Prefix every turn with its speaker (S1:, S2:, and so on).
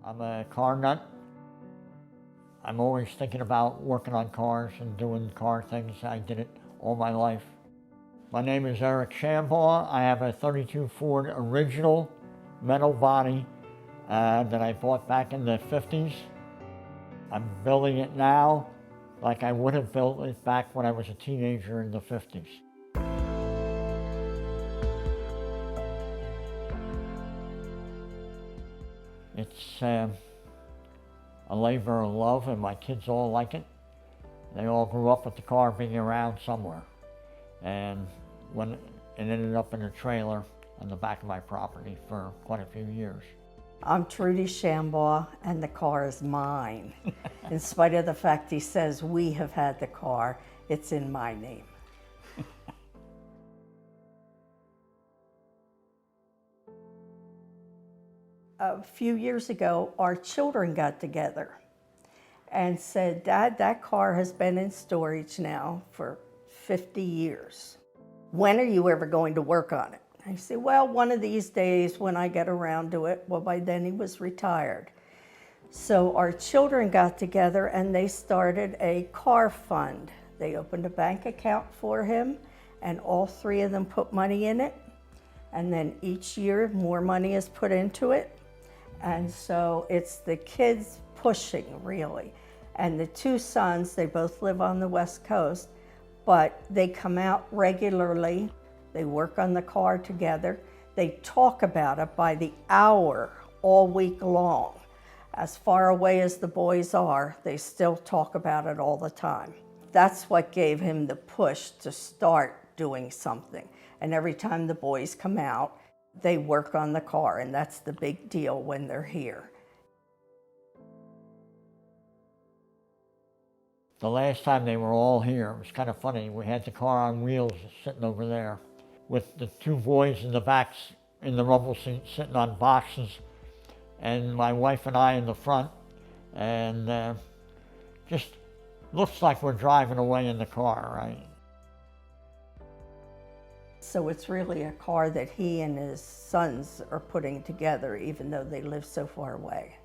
S1: I'm a car nut. I'm always thinking about working on cars and doing car things. I did it all my life. My name is Eric Shambaugh. I have a 32 Ford original metal body that I bought back in the 50s. I'm building it now like I would have built it back when I was a teenager in the 50s. It's a labor of love, and my kids all like it. They all grew up with the car being around somewhere. And when it ended up in a trailer on the back of my property for quite a few years.
S2: I'm Trudy Shambaugh, and the car is mine. In spite of the fact he says we have had the car, it's in my name. A few years ago, our children got together and said, "Dad, that car has been in storage now for 50 years. When are you ever going to work on it?" I said, "Well, one of these days when I get around to it." Well, by then he was retired. So our children got together and they started a car fund. They opened a bank account for him, and all three of them put money in it. And then each year more money is put into it. And so it's the kids pushing, really. And the two sons, they both live on the West Coast, but they come out regularly. They work on the car together. They talk about it by the hour all week long. As far away as the boys are, they still talk about it all the time. That's what gave him the push to start doing something. And every time the boys come out, they work on the car, and that's the big deal when they're here.
S1: The last time they were all here, it was kind of funny. We had the car on wheels sitting over there with the two boys in the back in the rumble seat sitting on boxes, and my wife and I in the front, and just looks like we're driving away in the car, right? So
S2: it's really a car that he and his sons are putting together, even though they live so far away.